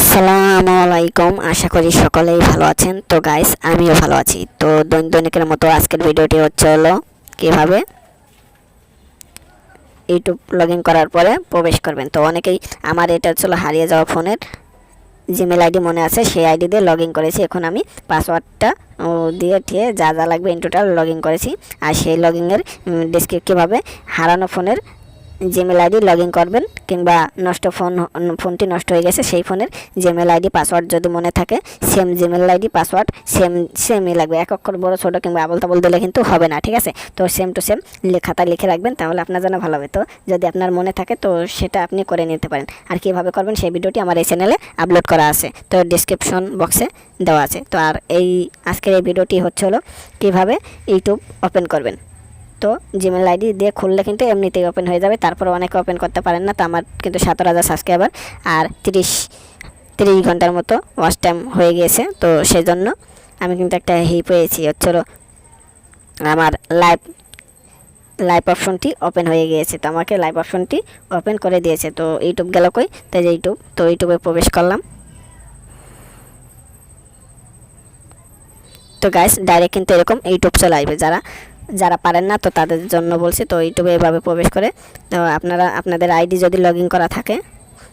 আসসালামু আলাইকুম। আশা করি সকলেই ভালো আছেন। তো গাইস, আমিও ভালো আছি। তো দৈনিকের মতো আজকের ভিডিওটি হলো কিভাবে ইউটিউব লগইন করার পরে প্রবেশ করবেন। তো অনেকেই আমার এটা হারিয়ে যাওয়া ফোনের জিমেল আইডি মনে আছে, সেই আইডি দিয়ে লগইন করেছি। এখন আমি পাসওয়ার্ডটা দিয়ে ঠিয়ে যা যা লাগবে ইন টোটাল লগইন করেছি। আর সেই লগইনের কীভাবে হারানো ফোনের জিমেল আইডি লগইন করবেন, কিংবা ফোনটি নষ্ট হয়ে গেছে সেই ফোনের জিমেল আইডি পাসওয়ার্ড যদি মনে থাকে, সেম জিমেল আইডি পাসওয়ার্ড সেমই লাগবে। এক অক্ষর বড় ছোটো কিংবা আবল তাবল দিলে কিন্তু হবে না, ঠিক আছে? তো সেম টু সেম খাতায় লিখে রাখবেন, তাহলে আপনার জন্য ভালো হবে। তো যদি আপনার মনে থাকে তো সেটা আপনি করে নিতে পারেন। আর কীভাবে করবেন সেই ভিডিওটি আমার এই চ্যানেলে আপলোড করা আছে, তো ডিসক্রিপশন বক্সে দেওয়া আছে। তো আর আজকের এই ভিডিওটি হলো কীভাবে ইউটিউব ওপেন করবেন। তো জিমেল আইডি দিয়ে খুললে কিন্তু এমনিতেই ওপেন হয়ে যাবে। তারপর অনেকে ওপেন করতে পারেন না। তো আমার কিন্তু 17,000 সাবস্ক্রাইবার আর 30 ঘন্টার মতো ওয়াচ টাইম হয়ে গিয়েছে। তো সেই জন্য আমি কিন্তু একটা পেয়েছি, আমার লাইভ অপশনটি ওপেন হয়ে গিয়েছে। তো আমাকে লাইভ অপশনটি ওপেন করে দিয়েছে। তো ইউটিউব গেল কই, তাই যে ইউটিউবে প্রবেশ করলাম। তো গাইস, ডাইরেক্ট কিন্তু এরকম ইউটিউব চলে আসবে। যারা পারেন না তো তাদের জন্য বলছি। তো ইউটিউবে এভাবে প্রবেশ করে, তো আপনাদের আইডি যদি লগইন করা থাকে,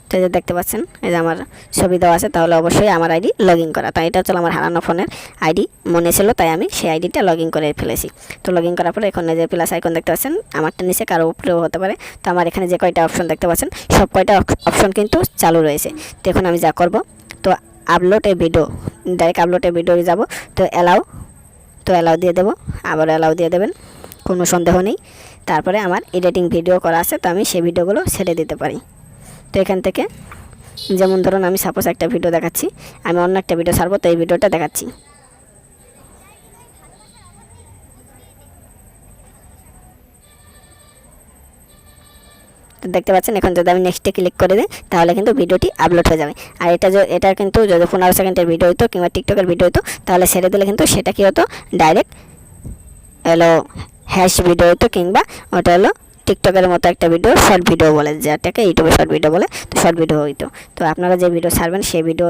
তো এই যে দেখতে পাচ্ছেন এই যে আমার ছবি দেওয়া আছে, তাহলে অবশ্যই আমার আইডি লগইন করা। তাই এটা আমার হারানো ফোনের আইডি মনে ছিল, তাই আমি সেই আইডিটা লগইন করে ফেলেছি। তো লগইন করার পরে এখন যে প্লাস আইকন দেখতে পাচ্ছেন, আমারটা নিচে কারো উপরেও হতে পারে। তো আমার এখানে যে কয়টা অপশন দেখতে পাচ্ছেন, সব কয়টা অপশন কিন্তু চালু রয়েছে। তো এখন আমি যা করব, তো আপলোড এ ভিডিও, ডাইরেক্ট আপলোড এ ভিডিও যাব। তো অ্যালাউ দিয়ে দেবো, আবার অ্যালাউ দিয়ে দেবেন, কোনো সন্দেহ নেই। তারপরে আমার এডিটিং ভিডিও করা আছে, তো আমি সেই ভিডিওগুলো ছেড়ে দিতে পারি। তো এখান থেকে যেমন ধরুন আমি সাপোজ একটা ভিডিও দেখাচ্ছি, আমি অন্য একটা ভিডিও ছাড়বো, তো এই ভিডিওটা দেখাচ্ছি। তো দেখতে পাচ্ছেন, এখন যদি আমি নেক্সটে ক্লিক করে দিই তাহলে কিন্তু ভিডিওটি আপলোড হয়ে যাবে। আর এটা কিন্তু যদি 15 সেকেন্ডের ভিডিও হতো কিংবা টিকটকের ভিডিও হতো, তাহলে ছেড়ে দিলে কিন্তু সেটা কী হতো, ডাইরেক্ট হ্যাশ ভিডিও হতো, কিংবা ওটা টিকটকের মতো একটা ভিডিও, শর্ট ভিডিও বলে, যেটাকে ইউটিউবে শর্ট ভিডিও বলে। তো শর্ট ভিডিও হইতো। তো আপনারা যে ভিডিও ছাড়বেন সেই ভিডিও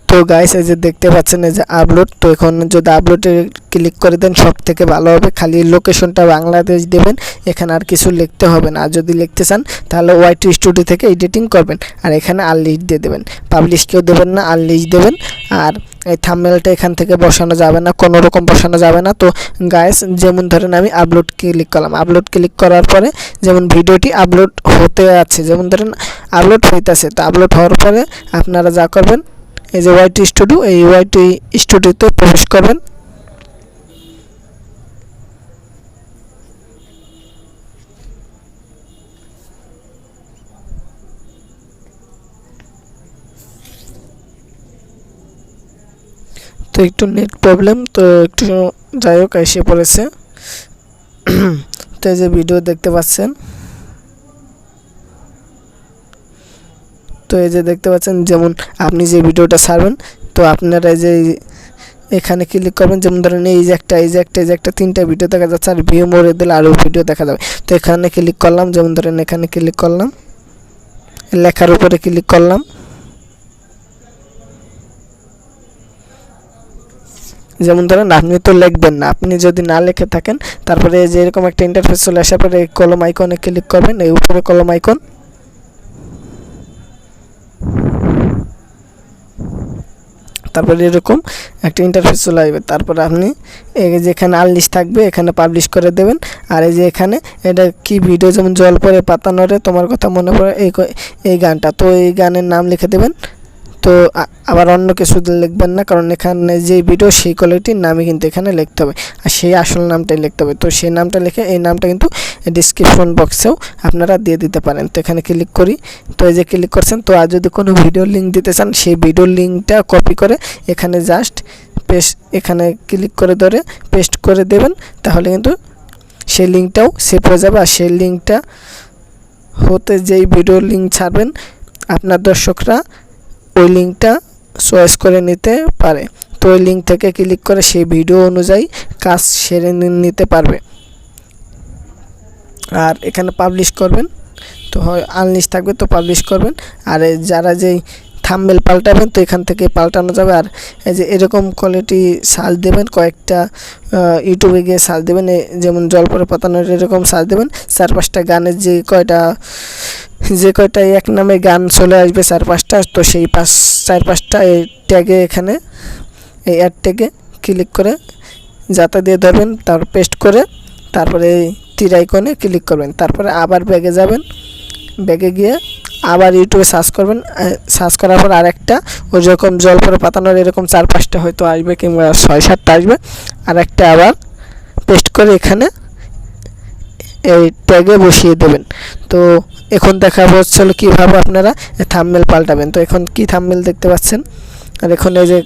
তো গাইস, এই যে দেখতে পাচ্ছেন এই যে আপলোড। তো এখন যদি আপলোডে ক্লিক করে দেন সব থেকে ভালো হবে। খালি লোকেশনটা বাংলাদেশ দেবেন, এখানে আর কিছু লিখতে হবে না। আর যদি লিখতে চান তাহলে ওয়াইটি স্টুডিও থেকে এডিটিং করবেন, আর এখানে আনলিস্ট দিয়ে দেবেন। পাবলিশ কেউ দেবেন না, আনলিস্ট দেবেন। আর এই থাম্বনেলটা এখান থেকে বসানো যাবে না, কোনো রকম বসানো যাবে না। তো গাইস, যেমন ধরেন আমি আপলোড ক্লিক করলাম, আপলোড ক্লিক করার পরে যেমন ভিডিওটি আপলোড হতে আছে, যেমন ধরেন আপলোড হইতেছে। তো আপলোড হওয়ার পরে আপনারা যা করবেন, এই যে ওয়াইটি স্টুডিও, এই ওয়াইটি স্টুডিওতে প্রবেশ করবেন। তো একটু নেট প্রবলেম, তো একটু যাই হোক এসে পড়েছে। তো এই যে ভিডিও দেখতে পাচ্ছেন, তো এই যে দেখতে পাচ্ছেন যেমন আপনি যে ভিডিওটা ছাড়বেন, তো আপনারা যে এখানে ক্লিক করবেন। যেমন ধরেন এই যে একটা 3টা ভিডিও দেখা যাচ্ছে, আর ভিউ মোড়ে দিলে আরও ভিডিও দেখা যাবে। তো এখানে ক্লিক করলাম, যেমন ধরেন এখানে ক্লিক করলাম, লেখার উপরে ক্লিক করলাম। যেমন ধরেন আপনি তো লিখবেন না, আপনি যদি না লিখে থাকেন, তারপরে যে এরকম একটা ইন্টারফেস চলে আসার পরে এই কলম আইকনে ক্লিক করবেন, এই উপরে কলম আইকন। তারপরে এরকম একটা ইন্টারফেস চলে আসবে। তারপরে আপনি যেখানে আনলিস্ট থাকবে এখানে পাবলিশ করে দেবেন। আর এই যে এখানে এটা কি ভিডিও, যেমন জল পরে পাতা নড়ে তোমার কথা মনে পড়ে, এই গানটা, তো এই গানের নাম লিখে দেবেন। তো আবার অন্য কিছু লিখবেন না, কারণ এখানে যে ভিডিও সেই কোয়ালিটির নামই কিন্তু এখানে লিখতে হবে, আর সেই আসল নামটাই লিখতে হবে। তো সেই নামটা লিখে এই নামটা কিন্তু ডিসক্রিপশন বক্সেও আপনারা দিয়ে দিতে পারেন। তো এখানে ক্লিক করি, তো এই যে ক্লিক করছেন। তো আর যদি কোনো ভিডিও লিঙ্ক দিতে চান, সেই ভিডিও লিঙ্কটা কপি করে এখানে জাস্ট এখানে ক্লিক করে ধরে পেস্ট করে দেবেন, তাহলে কিন্তু সেই লিঙ্কটাও সেভ হয়ে যাবে। আর সেই লিঙ্কটা হতে যেই ভিডিও লিঙ্ক ছাড়বেন, আপনার দর্শকরা ওই লিঙ্কটা চয়েস করে নিতে পারে। তো ওই লিঙ্ক থেকে ক্লিক করে সেই ভিডিও অনুযায়ী কাজ সেরে নিতে পারবে। আর এখানে পাবলিশ করবেন, তো হয় আনলিস্ট থাকবে তো পাবলিশ করবেন। আর যারা যেই থাম্বনেল পাল্টাবেন তো এখান থেকে পাল্টানো যাবে। আর এই যে এরকম কোয়ালিটি সার্চ দেবেন, কয়েকটা ইউটিউবে গিয়ে সার্চ দেবেন, যেমন জল পরে পাতা নড়ে এরকম সার্চ দেবেন, 4-5টা গানের যে কয়টা এক নামে গান চলে আসবে 4-5টা, তো সেই 4-5টা এই ট্যাগে এখানে এই অ্যাড ট্যাগে ক্লিক করে যাতা দিয়ে ধরবেন, তারপর পেস্ট করে তারপরে এই তীর আইকনে ক্লিক করবেন, তারপরে আবার ব্যাগে যাবেন, ব্যাগে গিয়ে আবার ইউটিউবে সার্চ করবেন, সার্চ করার পর আরেকটা ওই রকম জল পরে পাতানোর এরকম 4-5টা হয়তো আসবে কিংবা 6-7টা আসবে, আরেকটা আবার পেস্ট করে এখানে এই ট্যাগে বসিয়ে দেবেন। তো এখন দেখাবো হচ্ছে কীভাবে আপনারা থাম্বনেল পাল্টাবেন। তো এখন কি থাম্বনেল দেখতে পাচ্ছেন, আর এখন এই যে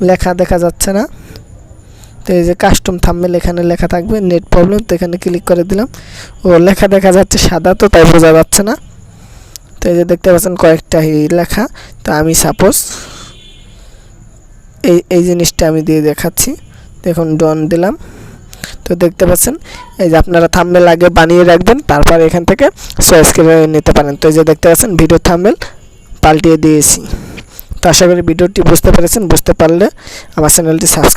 লেখা দেখা যাচ্ছে না, তো এই যে কাস্টম থাম্বনেল এখানে লেখা থাকবে, নেট প্রবলেম, তো এখানে ক্লিক করে দিলাম। ও লেখা দেখা যাচ্ছে সাদা, তো তাই বোঝা যাচ্ছে না। তো এই যে দেখতে পাচ্ছেন কয়েকটা লেখা, তো আমি সাপোজ এই জিনিসটা আমি দিয়ে দেখাচ্ছি। তো এখন ডন দিলাম, তো দেখতে পাচ্ছেন এই যে আপনারা থাম্বনেল আগে বানিয়ে রাখবেন, তারপর এখান থেকে চয়েস করে নিতে পারেন। তো এই যে দেখতে পাচ্ছেন ভিডিও থাম্বনেল পাল্টিয়ে দিয়েছি। তো আশা করি ভিডিওটি বুঝতে পেরেছেন, বুঝতে পারলে আমার চ্যানেলটি সাবস্ক্রাইব